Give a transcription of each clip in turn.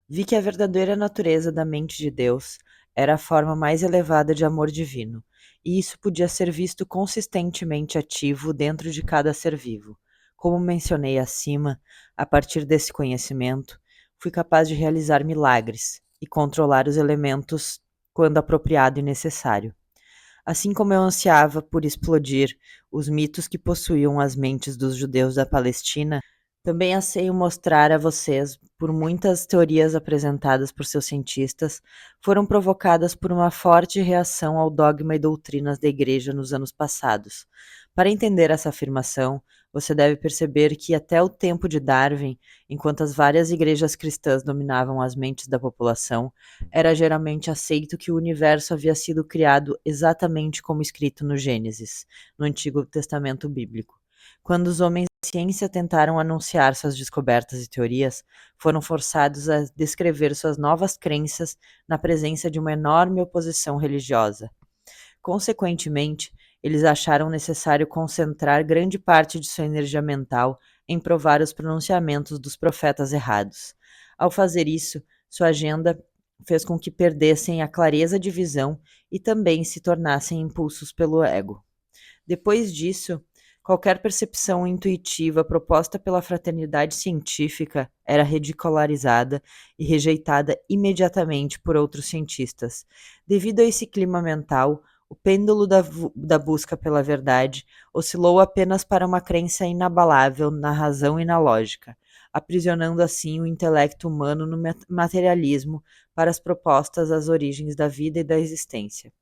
Vi que a verdadeira natureza da mente de Deus era a forma mais elevada de amor divino, e isso podia ser visto consistentemente ativo dentro de cada ser vivo. Como mencionei acima, a partir desse conhecimento, fui capaz de realizar milagres e controlar os elementos quando apropriado e necessário. Assim como eu ansiava por explodir os mitos que possuíam as mentes dos judeus da Palestina, também anseio mostrar a vocês por muitas teorias apresentadas por seus cientistas foram provocadas por uma forte reação ao dogma e doutrinas da Igreja nos anos passados. Para entender essa afirmação, você deve perceber que até o tempo de Darwin, enquanto as várias igrejas cristãs dominavam as mentes da população, era geralmente aceito que o universo havia sido criado exatamente como escrito no Gênesis, no Antigo Testamento Bíblico. Quando os homens da ciência tentaram anunciar suas descobertas e teorias, foram forçados a descrever suas novas crenças na presença de uma enorme oposição religiosa. Consequentemente, eles acharam necessário concentrar grande parte de sua energia mental em provar os pronunciamentos dos profetas errados. Ao fazer isso, sua agenda fez com que perdessem a clareza de visão e também se tornassem impulsos pelo ego. Depois disso, qualquer percepção intuitiva proposta pela fraternidade científica era ridicularizada e rejeitada imediatamente por outros cientistas. Devido a esse clima mental, o pêndulo da busca pela verdade oscilou apenas para uma crença inabalável na razão e na lógica, aprisionando assim o intelecto humano no materialismo para as propostas às origens da vida e da existência.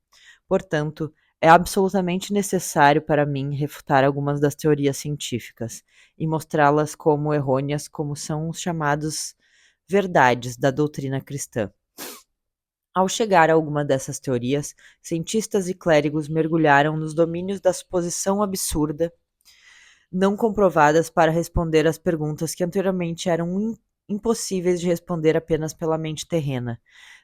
Portanto, é absolutamente necessário para mim refutar algumas das teorias científicas e mostrá-las como errôneas, como são os chamados verdades da doutrina cristã. Ao chegar a alguma dessas teorias, cientistas e clérigos mergulharam nos domínios da suposição absurda, não comprovadas para responder às perguntas que anteriormente eram impossíveis de responder apenas pela mente terrena.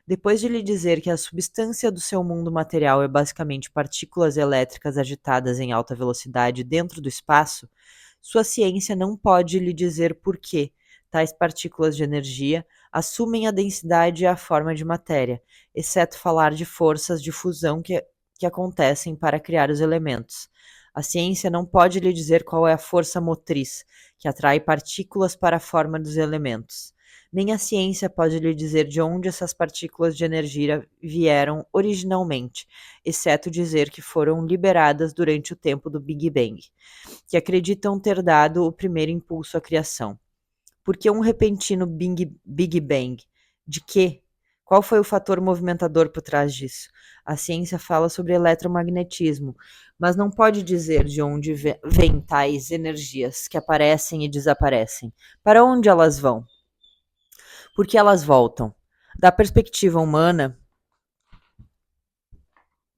Depois de lhe dizer que a substância do seu mundo material é basicamente partículas elétricas agitadas em alta velocidade dentro do espaço, sua ciência não pode lhe dizer por que tais partículas de energia assumem a densidade e a forma de matéria, exceto falar de forças de fusão que acontecem para criar os elementos. A ciência não pode lhe dizer qual é a força motriz que atrai partículas para a forma dos elementos. Nem a ciência pode lhe dizer de onde essas partículas de energia vieram originalmente, exceto dizer que foram liberadas durante o tempo do Big Bang, que acreditam ter dado o primeiro impulso à criação. Por que um repentino Big Bang? De quê? Qual foi o fator movimentador por trás disso? A ciência fala sobre eletromagnetismo, mas não pode dizer de onde vêm tais energias que aparecem e desaparecem. Para onde elas vão? Por que elas voltam? Da perspectiva humana,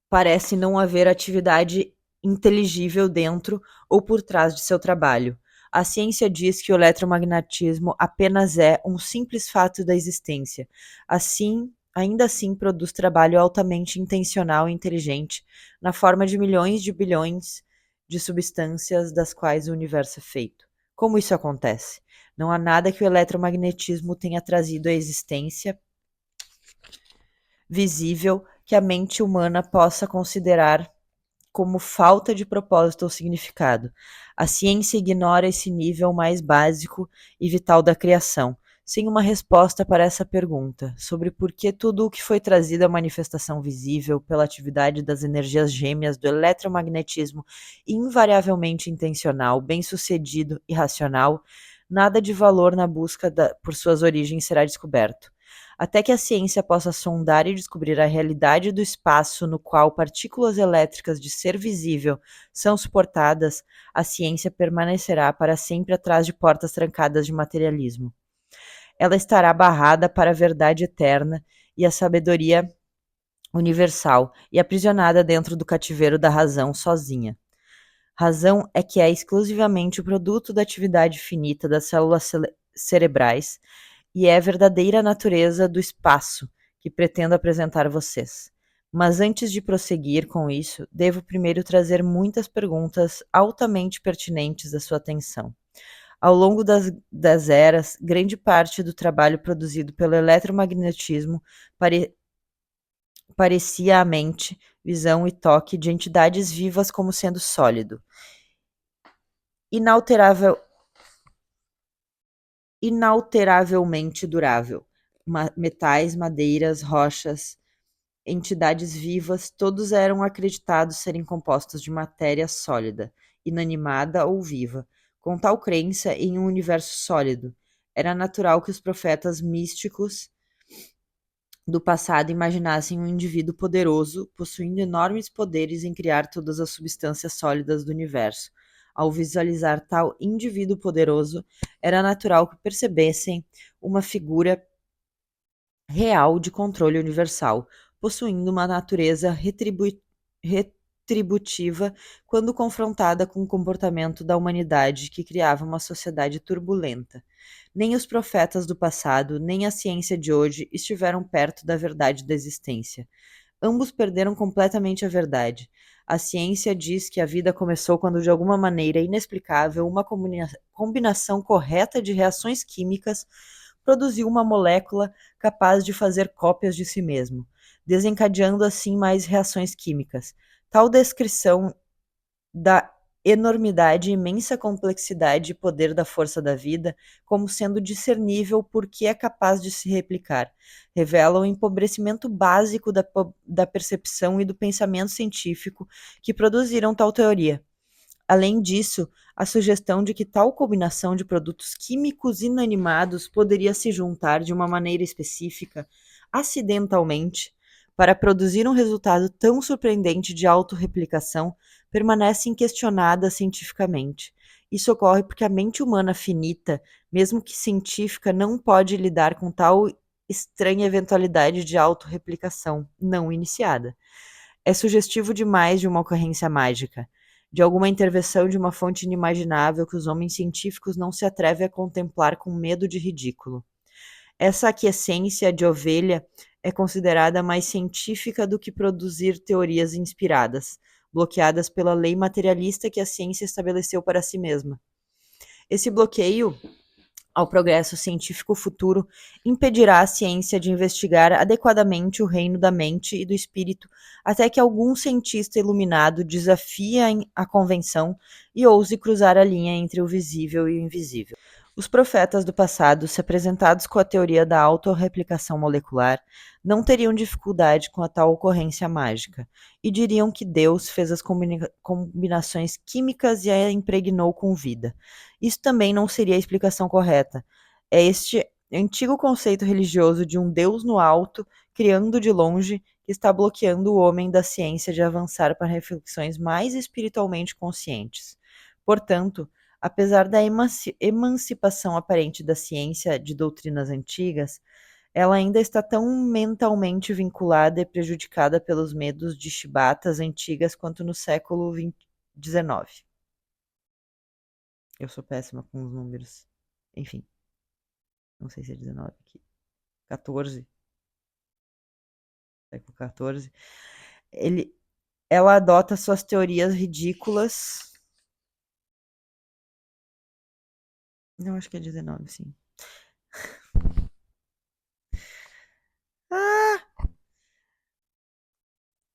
parece não haver atividade inteligível dentro ou por trás de seu trabalho. A ciência diz que o eletromagnetismo apenas é um simples fato da existência. Assim, ainda assim produz trabalho altamente intencional e inteligente, na forma de milhões de bilhões de substâncias das quais o universo é feito. Como isso acontece? Não há nada que o eletromagnetismo tenha trazido à existência visível que a mente humana possa considerar como falta de propósito ou significado. A ciência ignora esse nível mais básico e vital da criação, sem uma resposta para essa pergunta, sobre por que tudo o que foi trazido à manifestação visível pela atividade das energias gêmeas do eletromagnetismo, invariavelmente intencional, bem-sucedido e racional, nada de valor na busca por suas origens será descoberto. Até que a ciência possa sondar e descobrir a realidade do espaço no qual partículas elétricas de ser visível são suportadas, a ciência permanecerá para sempre atrás de portas trancadas de materialismo. Ela estará barrada para a verdade eterna e a sabedoria universal e aprisionada dentro do cativeiro da razão sozinha. Razão é que é exclusivamente o produto da atividade finita das células cerebrais e é a verdadeira natureza do espaço que pretendo apresentar a vocês. Mas antes de prosseguir com isso, devo primeiro trazer muitas perguntas altamente pertinentes à sua atenção. Ao longo das eras, grande parte do trabalho produzido pelo eletromagnetismo parecia a mente, visão e toque de entidades vivas como sendo sólido, inalterável, inalteravelmente durável. Metais, madeiras, rochas, entidades vivas, todos eram acreditados serem compostos de matéria sólida, inanimada ou viva. Com tal crença em um universo sólido, era natural que os profetas místicos do passado imaginassem um indivíduo poderoso, possuindo enormes poderes em criar todas as substâncias sólidas do universo. Ao visualizar tal indivíduo poderoso, era natural que percebessem uma figura real de controle universal, possuindo uma natureza retributiva quando confrontada com o comportamento da humanidade que criava uma sociedade turbulenta. Nem os profetas do passado, nem a ciência de hoje estiveram perto da verdade da existência. Ambos perderam completamente a verdade. A ciência diz que a vida começou quando, de alguma maneira inexplicável, uma combinação correta de reações químicas produziu uma molécula capaz de fazer cópias de si mesmo, desencadeando assim mais reações químicas. Tal descrição da enormidade e imensa complexidade e poder da força da vida, como sendo discernível porque é capaz de se replicar, revela o empobrecimento básico da percepção e do pensamento científico que produziram tal teoria. Além disso, a sugestão de que tal combinação de produtos químicos inanimados poderia se juntar de uma maneira específica, acidentalmente, para produzir um resultado tão surpreendente de autorreplicação permanece inquestionada cientificamente. Isso ocorre porque a mente humana finita, mesmo que científica, não pode lidar com tal estranha eventualidade de autorreplicação não iniciada. É sugestivo demais de uma ocorrência mágica, de alguma intervenção de uma fonte inimaginável que os homens científicos não se atrevem a contemplar com medo de ridículo. Essa aquiescência de ovelha é considerada mais científica do que produzir teorias inspiradas, bloqueadas pela lei materialista que a ciência estabeleceu para si mesma. Esse bloqueio ao progresso científico futuro impedirá a ciência de investigar adequadamente o reino da mente e do espírito até que algum cientista iluminado desafie a convenção e ouse cruzar a linha entre o visível e o invisível. Os profetas do passado, se apresentados com a teoria da autorreplicação molecular, não teriam dificuldade com a tal ocorrência mágica, e diriam que Deus fez as combinações químicas e a impregnou com vida. Isso também não seria a explicação correta. É este antigo conceito religioso de um Deus no alto, criando de longe, que está bloqueando o homem da ciência de avançar para reflexões mais espiritualmente conscientes. Portanto, apesar da emancipação aparente da ciência de doutrinas antigas, ela ainda está tão mentalmente vinculada e prejudicada pelos medos de chibatas antigas quanto no século XIX. Eu sou péssima com os números. Enfim, não sei se é 19 aqui. 14. Século 14. Ela adota suas teorias ridículas. Não, acho que é 19, sim.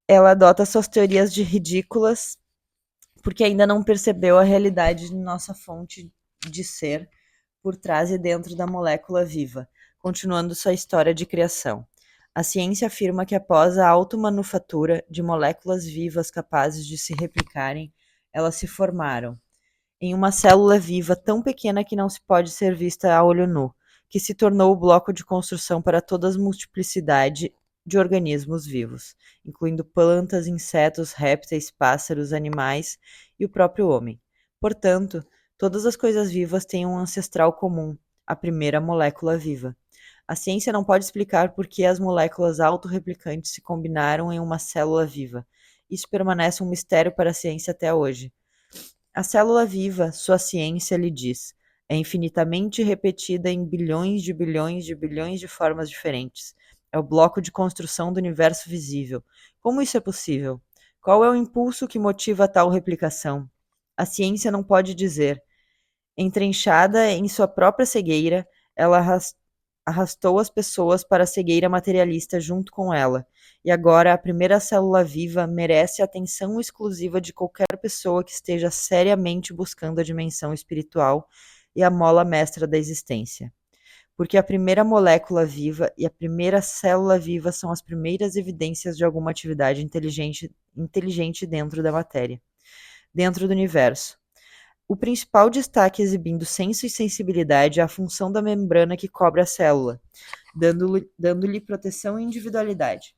Ela adota suas teorias de ridículas porque ainda não percebeu a realidade de nossa fonte de ser por trás e dentro da molécula viva, continuando sua história de criação. A ciência afirma que após a automanufatura de moléculas vivas capazes de se replicarem, elas se formaram em uma célula viva tão pequena que não se pode ser vista a olho nu, que se tornou o bloco de construção para toda a multiplicidade de organismos vivos, incluindo plantas, insetos, répteis, pássaros, animais e o próprio homem. Portanto, todas as coisas vivas têm um ancestral comum, a primeira molécula viva. A ciência não pode explicar por que as moléculas autorreplicantes se combinaram em uma célula viva. Isso permanece um mistério para a ciência até hoje. A célula viva, sua ciência lhe diz, é infinitamente repetida em bilhões de bilhões de bilhões de formas diferentes. É o bloco de construção do universo visível. Como isso é possível? Qual é o impulso que motiva tal replicação? A ciência não pode dizer. Entrenchada em sua própria cegueira, ela arrastou as pessoas para a cegueira materialista junto com ela, e agora a primeira célula viva merece a atenção exclusiva de qualquer pessoa que esteja seriamente buscando a dimensão espiritual e a mola mestra da existência. Porque a primeira molécula viva e a primeira célula viva são as primeiras evidências de alguma atividade inteligente dentro da matéria, dentro do universo. O principal destaque exibindo senso e sensibilidade é a função da membrana que cobre a célula, dando-lhe proteção e individualidade.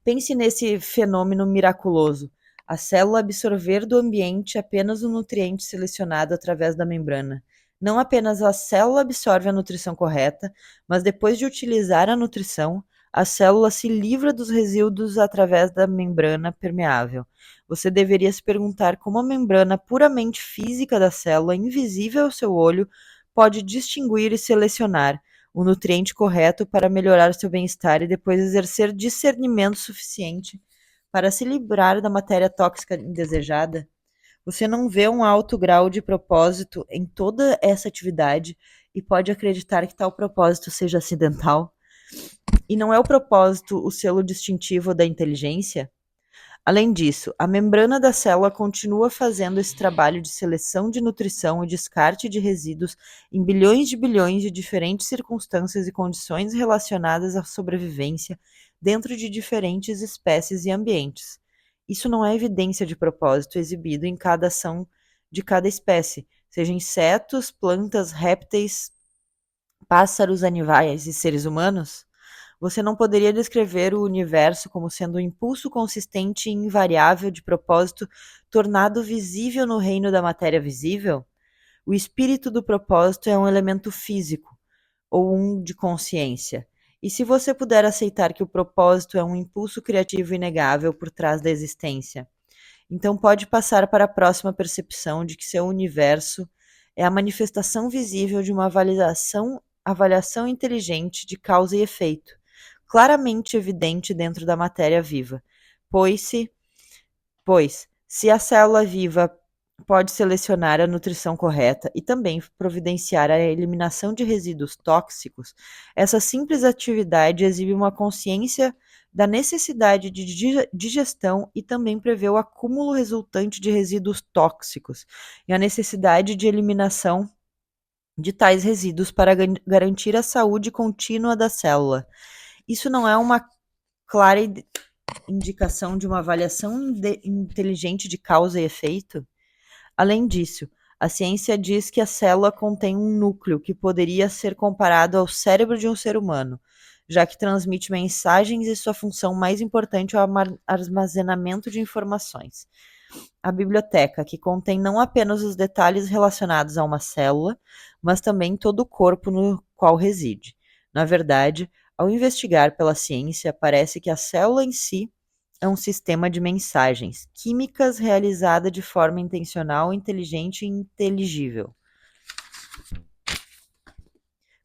Pense nesse fenômeno miraculoso: a célula absorver do ambiente apenas o nutriente selecionado através da membrana. Não apenas a célula absorve a nutrição correta, mas depois de utilizar a nutrição, a célula se livra dos resíduos através da membrana permeável. Você deveria se perguntar como a membrana puramente física da célula, invisível ao seu olho, pode distinguir e selecionar o nutriente correto para melhorar seu bem-estar e depois exercer discernimento suficiente para se livrar da matéria tóxica indesejada. Você não vê um alto grau de propósito em toda essa atividade e pode acreditar que tal propósito seja acidental? E não é o propósito o selo distintivo da inteligência? Além disso, a membrana da célula continua fazendo esse trabalho de seleção de nutrição e descarte de resíduos em bilhões de diferentes circunstâncias e condições relacionadas à sobrevivência dentro de diferentes espécies e ambientes. Isso não é evidência de propósito exibido em cada ação de cada espécie, seja insetos, plantas, répteis, pássaros, animais e seres humanos? Você não poderia descrever o universo como sendo um impulso consistente e invariável de propósito tornado visível no reino da matéria visível? O espírito do propósito é um elemento físico, ou um de consciência. E se você puder aceitar que o propósito é um impulso criativo inegável por trás da existência, então pode passar para a próxima percepção de que seu universo é a manifestação visível de uma avaliação inteligente de causa e efeito, claramente evidente dentro da matéria viva, pois se a célula viva pode selecionar a nutrição correta e também providenciar a eliminação de resíduos tóxicos, essa simples atividade exibe uma consciência da necessidade de digestão e também prevê o acúmulo resultante de resíduos tóxicos e a necessidade de eliminação de tais resíduos para garantir a saúde contínua da célula. Isso não é uma clara indicação de uma avaliação inteligente de causa e efeito? Além disso, a ciência diz que a célula contém um núcleo que poderia ser comparado ao cérebro de um ser humano, já que transmite mensagens e sua função mais importante é o armazenamento de informações. A biblioteca, que contém não apenas os detalhes relacionados a uma célula, mas também todo o corpo no qual reside. Na verdade, ao investigar pela ciência, parece que a célula em si é um sistema de mensagens químicas realizada de forma intencional, inteligente e inteligível.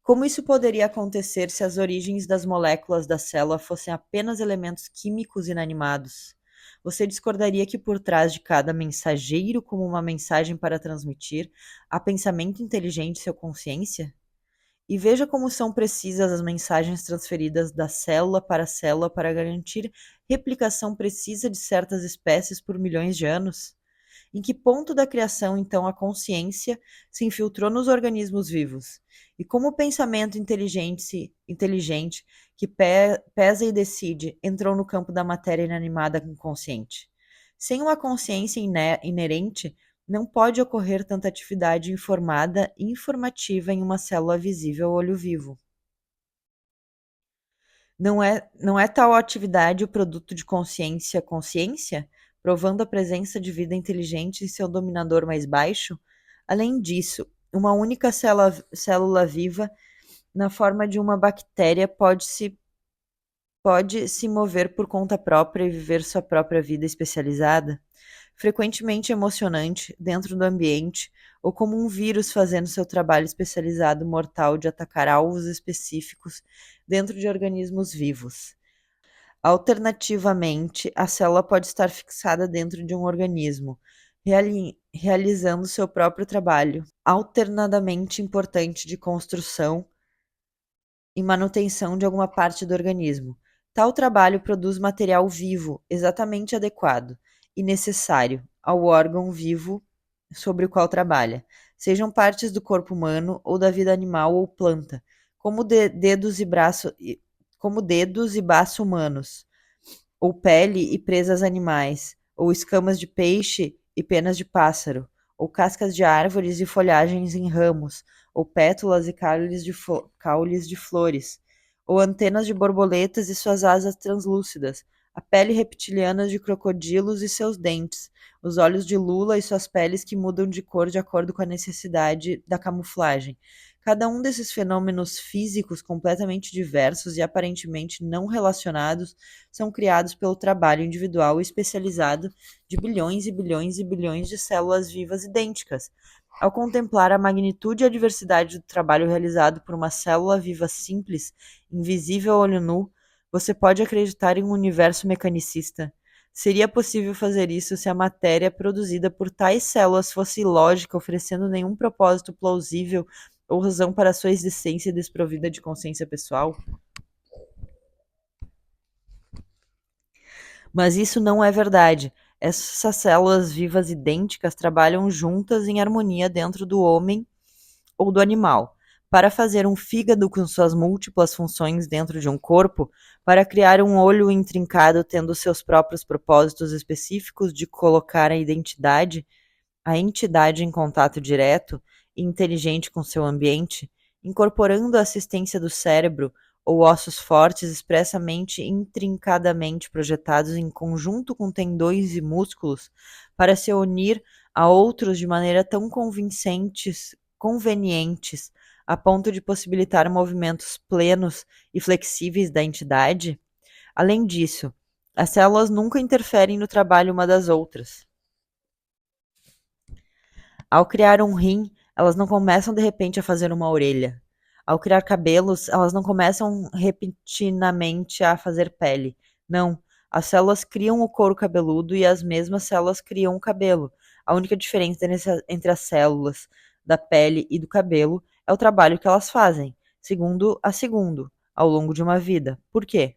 Como isso poderia acontecer se as origens das moléculas da célula fossem apenas elementos químicos inanimados? Você discordaria que por trás de cada mensageiro, como uma mensagem para transmitir, há pensamento inteligente e sua consciência? E veja como são precisas as mensagens transferidas da célula para garantir replicação precisa de certas espécies por milhões de anos. Em que ponto da criação, então, a consciência se infiltrou nos organismos vivos? E como o pensamento inteligente que pesa e decide entrou no campo da matéria inanimada inconsciente? Sem uma consciência inerente, não pode ocorrer tanta atividade informada e informativa em uma célula visível ao olho vivo. Não é tal atividade o produto de consciência, provando a presença de vida inteligente em seu dominador mais baixo? Além disso, uma única célula viva, na forma de uma bactéria, pode se mover por conta própria e viver sua própria vida especializada, frequentemente emocionante, dentro do ambiente, ou como um vírus fazendo seu trabalho especializado mortal de atacar alvos específicos dentro de organismos vivos. Alternativamente, a célula pode estar fixada dentro de um organismo, realizando seu próprio trabalho, alternadamente importante de construção e manutenção de alguma parte do organismo. Tal trabalho produz material vivo exatamente adequado e necessário ao órgão vivo sobre o qual trabalha, sejam partes do corpo humano ou da vida animal ou planta, como como dedos e baço humanos, ou pele e presas animais, ou escamas de peixe e penas de pássaro, ou cascas de árvores e folhagens em ramos, ou pétalas e caules de flores, ou antenas de borboletas e suas asas translúcidas, a pele reptiliana de crocodilos e seus dentes, os olhos de lula e suas peles que mudam de cor de acordo com a necessidade da camuflagem. Cada um desses fenômenos físicos completamente diversos e aparentemente não relacionados são criados pelo trabalho individual e especializado de bilhões e bilhões e bilhões de células vivas idênticas. Ao contemplar a magnitude e a diversidade do trabalho realizado por uma célula viva simples, invisível a olho nu, você pode acreditar em um universo mecanicista. Seria possível fazer isso se a matéria produzida por tais células fosse ilógica, oferecendo nenhum propósito plausível ou razão para sua existência desprovida de consciência pessoal? Mas isso não é verdade. Essas células vivas idênticas trabalham juntas em harmonia dentro do homem ou do animal. Para fazer um fígado com suas múltiplas funções dentro de um corpo, para criar um olho intrincado tendo seus próprios propósitos específicos de colocar a entidade em contato direto e inteligente com seu ambiente, incorporando a assistência do cérebro ou ossos fortes expressamente intrincadamente projetados em conjunto com tendões e músculos para se unir a outros de maneira tão convenientes, a ponto de possibilitar movimentos plenos e flexíveis da entidade? Além disso, as células nunca interferem no trabalho uma das outras. Ao criar um rim, elas não começam de repente a fazer uma orelha. Ao criar cabelos, elas não começam repentinamente a fazer pele. Não, as células criam o couro cabeludo e as mesmas células criam o cabelo. A única diferença entre as células da pele e do cabelo é o trabalho que elas fazem, segundo, ao longo de uma vida. Por quê?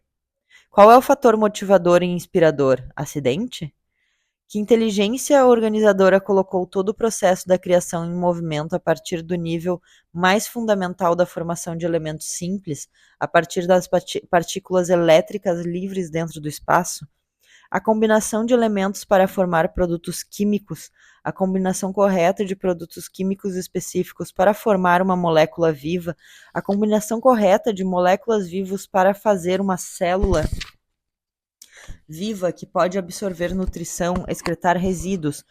Qual é o fator motivador e inspirador? Acidente? Que inteligência organizadora colocou todo o processo da criação em movimento a partir do nível mais fundamental da formação de elementos simples, a partir das partículas elétricas livres dentro do espaço? A combinação de elementos para formar produtos químicos, a combinação correta de produtos químicos específicos para formar uma molécula viva, a combinação correta de moléculas vivas para fazer uma célula viva que pode absorver nutrição, excretar resíduos,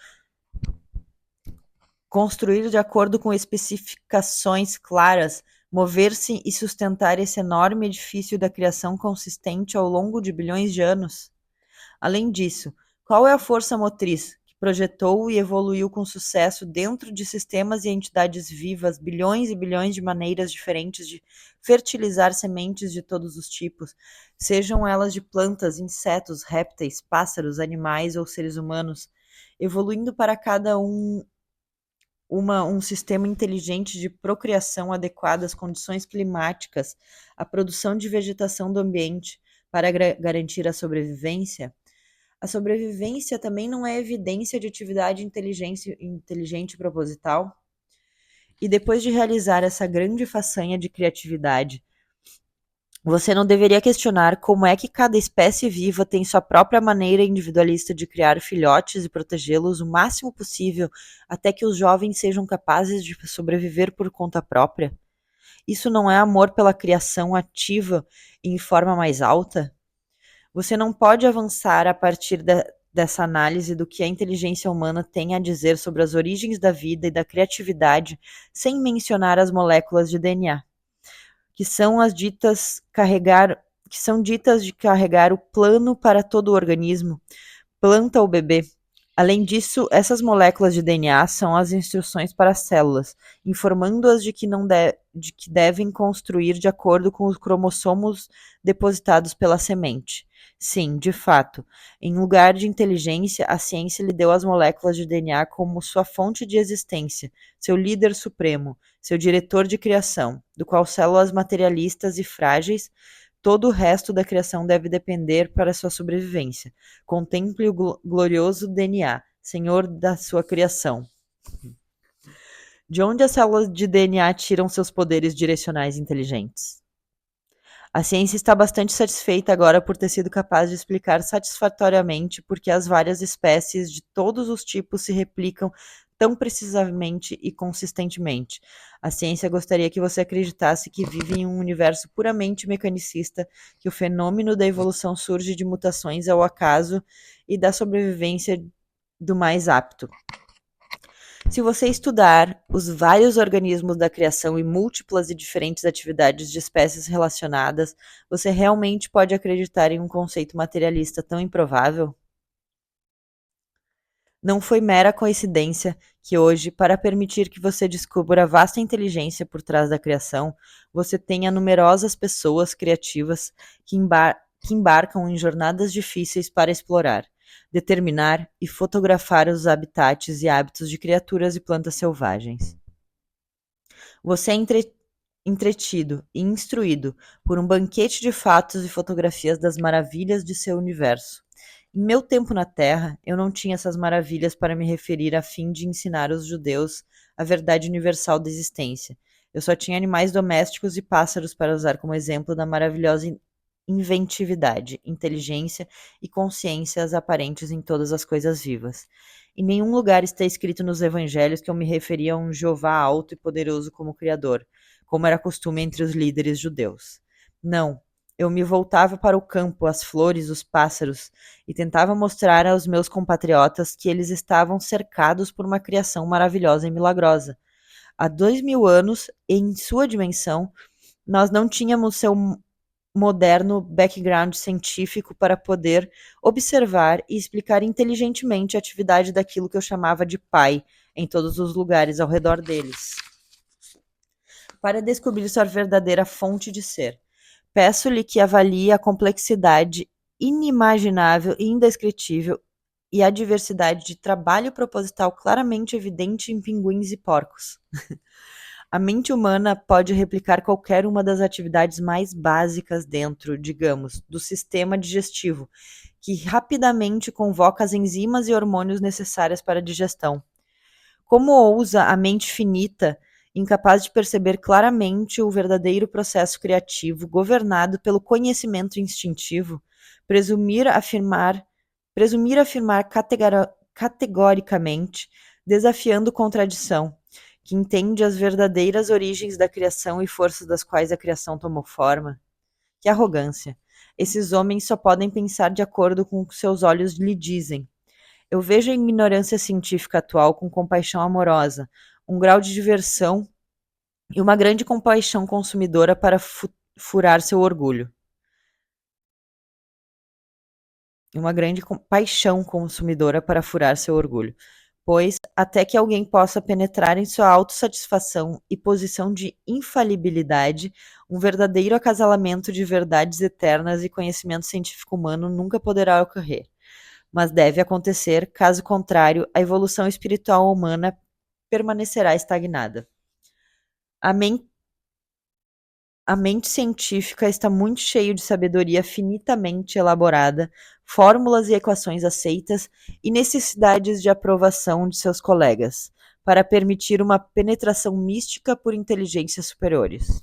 construir de acordo com especificações claras, mover-se e sustentar esse enorme edifício da criação consistente ao longo de bilhões de anos. Além disso, qual é a força motriz que projetou e evoluiu com sucesso dentro de sistemas e entidades vivas bilhões e bilhões de maneiras diferentes de fertilizar sementes de todos os tipos, sejam elas de plantas, insetos, répteis, pássaros, animais ou seres humanos, evoluindo para cada um sistema inteligente de procriação adequado às condições climáticas, à produção de vegetação do ambiente para garantir a sobrevivência? A sobrevivência também não é evidência de atividade inteligente e proposital? E depois de realizar essa grande façanha de criatividade, você não deveria questionar como é que cada espécie viva tem sua própria maneira individualista de criar filhotes e protegê-los o máximo possível até que os jovens sejam capazes de sobreviver por conta própria? Isso não é amor pela criação ativa e em forma mais alta? Você não pode avançar a partir dessa análise do que a inteligência humana tem a dizer sobre as origens da vida e da criatividade sem mencionar as moléculas de DNA, que são ditas de carregar o plano para todo o organismo, planta ou bebê. Além disso, essas moléculas de DNA são as instruções para as células, informando-as de que de que devem construir de acordo com os cromossomos depositados pela semente. Sim, de fato, em lugar de inteligência, a ciência lhe deu as moléculas de DNA como sua fonte de existência, seu líder supremo, seu diretor de criação, do qual células materialistas e frágeis, todo o resto da criação deve depender para sua sobrevivência. Contemple o glorioso DNA, senhor da sua criação. De onde as células de DNA tiram seus poderes direcionais inteligentes? A ciência está bastante satisfeita agora por ter sido capaz de explicar satisfatoriamente por que as várias espécies de todos os tipos se replicam tão precisamente e consistentemente. A ciência gostaria que você acreditasse que vive em um universo puramente mecanicista, que o fenômeno da evolução surge de mutações ao acaso e da sobrevivência do mais apto. Se você estudar os vários organismos da criação e múltiplas e diferentes atividades de espécies relacionadas, você realmente pode acreditar em um conceito materialista tão improvável? Não foi mera coincidência que hoje, para permitir que você descubra a vasta inteligência por trás da criação, você tenha numerosas pessoas criativas que embarcam em jornadas difíceis para explorar, determinar e fotografar os habitats e hábitos de criaturas e plantas selvagens. Você é entretido e instruído por um banquete de fatos e fotografias das maravilhas de seu universo. Em meu tempo na Terra, eu não tinha essas maravilhas para me referir a fim de ensinar os judeus a verdade universal da existência. Eu só tinha animais domésticos e pássaros para usar como exemplo da maravilhosa inventividade, inteligência e consciências aparentes em todas as coisas vivas. Em nenhum lugar está escrito nos evangelhos que eu me referia a um Jeová alto e poderoso como Criador, como era costume entre os líderes judeus. Não, eu me voltava para o campo, as flores, os pássaros, e tentava mostrar aos meus compatriotas que eles estavam cercados por uma criação maravilhosa e milagrosa. Há 2000 anos, em sua dimensão, nós não tínhamos seu moderno background científico para poder observar e explicar inteligentemente a atividade daquilo que eu chamava de pai em todos os lugares ao redor deles. Para descobrir sua verdadeira fonte de ser, peço-lhe que avalie a complexidade inimaginável e indescritível e a diversidade de trabalho proposital claramente evidente em pinguins e porcos. A mente humana pode replicar qualquer uma das atividades mais básicas dentro, digamos, do sistema digestivo, que rapidamente convoca as enzimas e hormônios necessárias para a digestão. Como ousa a mente finita, incapaz de perceber claramente o verdadeiro processo criativo governado pelo conhecimento instintivo, presumir afirmar categoricamente, desafiando contradição, que entende as verdadeiras origens da criação e forças das quais a criação tomou forma? Que arrogância! Esses homens só podem pensar de acordo com o que seus olhos lhe dizem. Eu vejo a ignorância científica atual com compaixão amorosa, um grau de diversão e uma grande compaixão consumidora para furar seu orgulho. Pois, até que alguém possa penetrar em sua autossatisfação e posição de infalibilidade, um verdadeiro acasalamento de verdades eternas e conhecimento científico humano nunca poderá ocorrer. Mas deve acontecer, caso contrário, a evolução espiritual humana permanecerá estagnada. A mente científica está muito cheia de sabedoria finitamente elaborada, fórmulas e equações aceitas e necessidades de aprovação de seus colegas, para permitir uma penetração mística por inteligências superiores.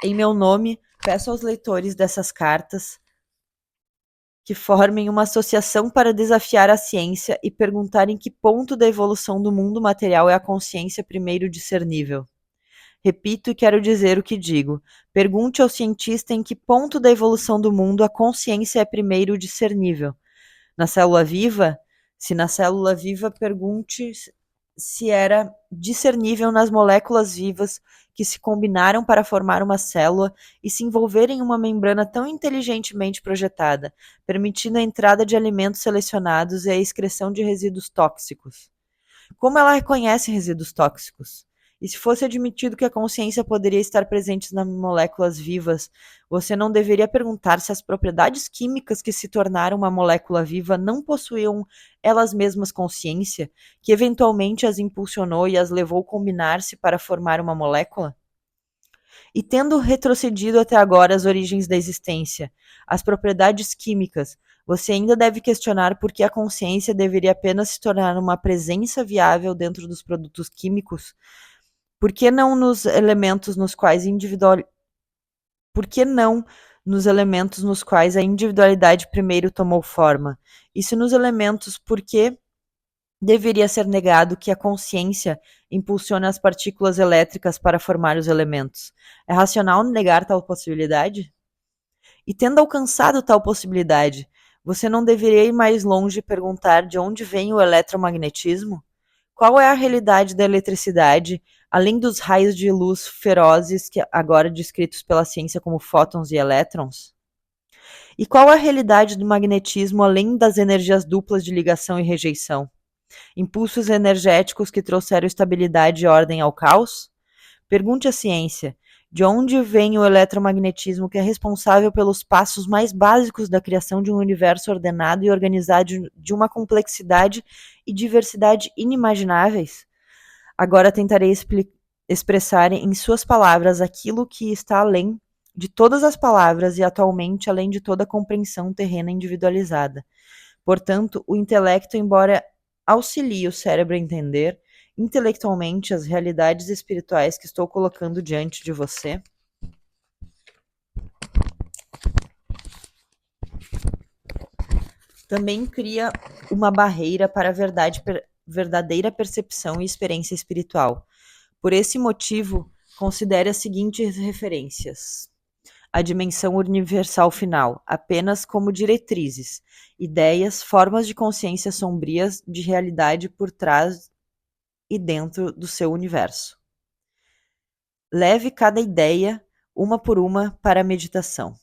Em meu nome, peço aos leitores dessas cartas que formem uma associação para desafiar a ciência e perguntar em que ponto da evolução do mundo material é a consciência primeiro discernível. Repito e quero dizer o que digo. Pergunte ao cientista em que ponto da evolução do mundo a consciência é primeiro discernível. Na célula viva? Se na célula viva, pergunte se era discernível nas moléculas vivas que se combinaram para formar uma célula e se envolverem em uma membrana tão inteligentemente projetada, permitindo a entrada de alimentos selecionados e a excreção de resíduos tóxicos. Como ela reconhece resíduos tóxicos? E se fosse admitido que a consciência poderia estar presente nas moléculas vivas, você não deveria perguntar se as propriedades químicas que se tornaram uma molécula viva não possuíam elas mesmas consciência, que eventualmente as impulsionou e as levou a combinar-se para formar uma molécula? E tendo retrocedido até agora as origens da existência, as propriedades químicas, você ainda deve questionar por que a consciência deveria apenas se tornar uma presença viável dentro dos produtos químicos? Por que não nos elementos nos quais Por que não nos elementos nos quais a individualidade primeiro tomou forma? E se nos elementos, por que deveria ser negado que a consciência impulsione as partículas elétricas para formar os elementos? É racional negar tal possibilidade? E tendo alcançado tal possibilidade, você não deveria ir mais longe e perguntar de onde vem o eletromagnetismo? Qual é a realidade da eletricidade, além dos raios de luz ferozes que agora descritos pela ciência como fótons e elétrons? E qual é a realidade do magnetismo além das energias duplas de ligação e rejeição? Impulsos energéticos que trouxeram estabilidade e ordem ao caos? Pergunte à ciência: de onde vem o eletromagnetismo que é responsável pelos passos mais básicos da criação de um universo ordenado e organizado de uma complexidade e diversidade inimagináveis? Agora tentarei expressar em suas palavras aquilo que está além de todas as palavras e atualmente além de toda compreensão terrena individualizada. Portanto, o intelecto, embora auxilie o cérebro a entender intelectualmente as realidades espirituais que estou colocando diante de você, também cria uma barreira para a verdadeira percepção e experiência espiritual. Por esse motivo, considere as seguintes referências: a dimensão universal final, apenas como diretrizes, ideias, formas de consciência sombrias de realidade por trás e dentro do seu universo. Leve cada ideia, uma por uma, para a meditação.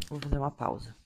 Vou fazer uma pausa.